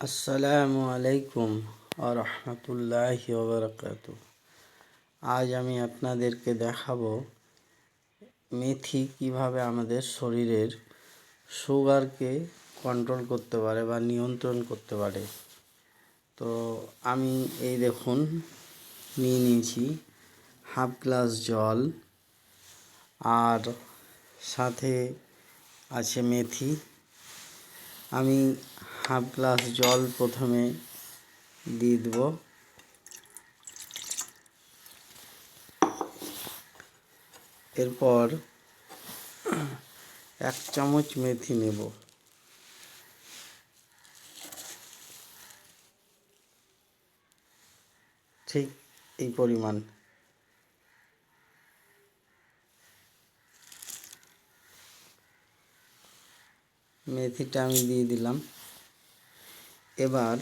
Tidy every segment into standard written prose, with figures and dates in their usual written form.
আসসালামু আলাইকুম রহমতুল্লাহি ওয়া বারাকাতুহু। আজ আমি আপনাদেরকে দেখাবো মেথি কিভাবে আমাদের শরীরের সুগারকে কন্ট্রোল করতে পারে বা নিয়ন্ত্রণ করতে পারে। তো আমি এই দেখুন নিয়ে নিয়েছি হাফ গ্লাস জল, আর সাথে আছে মেথি। আমি হাফ গ্লাস জল প্রথমে দিয়ে দেব, এরপর 1 চামচ মেথি নেব। ঠিক এই পরিমাণ। মেথিটা আমি দিয়ে দিলাম। এবার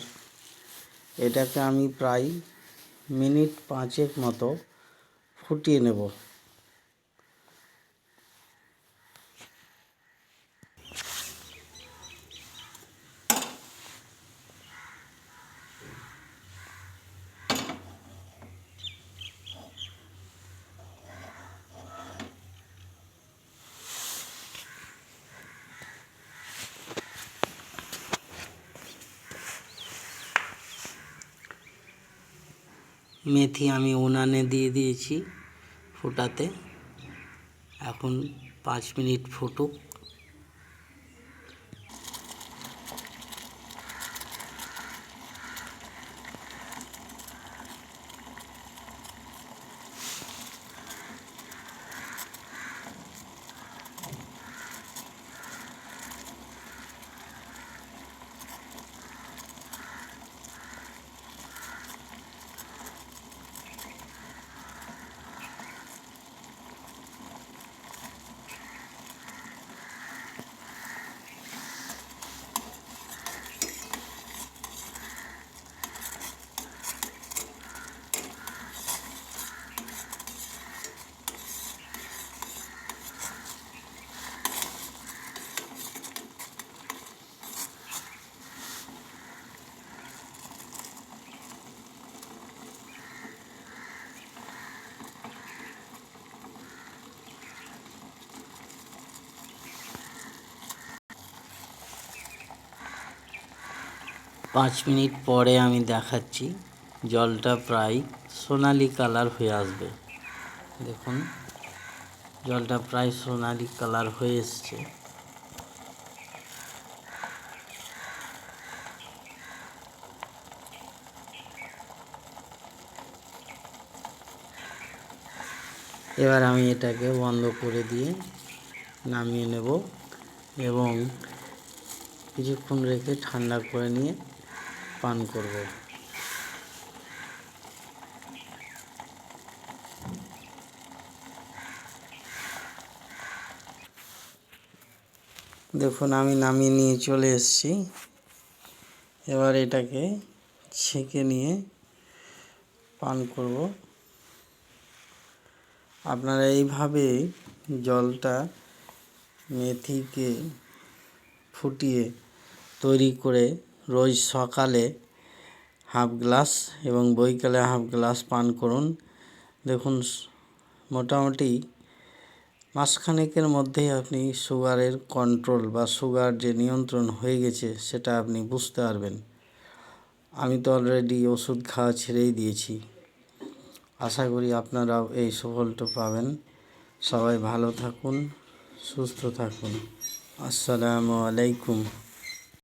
এটাকে আমি প্রায় মিনিট 5 মতো ফুটিয়ে নেব। মেথি আমি উনানে দিয়ে দিয়েছি ফোটাতে। এখন 5 মিনিট ফুটুক। পাঁচ মিনিট পরে আমি দেখাচ্ছি, জলটা প্রায় সোনালি কালার হয়ে আসবে। দেখুন জলটা প্রায় সোনালি কালার হয়ে এসছে। এবার আমি এটাকে বন্ধ করে দিয়ে নামিয়ে নেব এবং কিছুক্ষণ রেখে ঠান্ডা করে নিয়ে পান করব। দেখুন আমি নামিয়ে নিয়ে চলে এসেছি। এবার এটাকে ছেঁকে নিয়ে পান করব। আপনারা এইভাবে জলটা মেথিকে ফুটিয়ে তৈরি করে রোজ সকালে হাফ গ্লাস এবং বৈকালে হাফ গ্লাস পান করুন। দেখুন মোটামুটি মাসখানেকের মধ্যেই আপনি সুগারের কন্ট্রোল বা সুগার যে নিয়ন্ত্রণ হয়ে গেছে সেটা আপনি বুঝতে পারবেন। আমি তো অলরেডি ওষুধ খাওয়া ছেড়েই দিয়েছি। আশা করি আপনারাও এই সুফলটা পাবেন। সবাই ভালো থাকুন, সুস্থ থাকুন। আসসালামু আলাইকুম।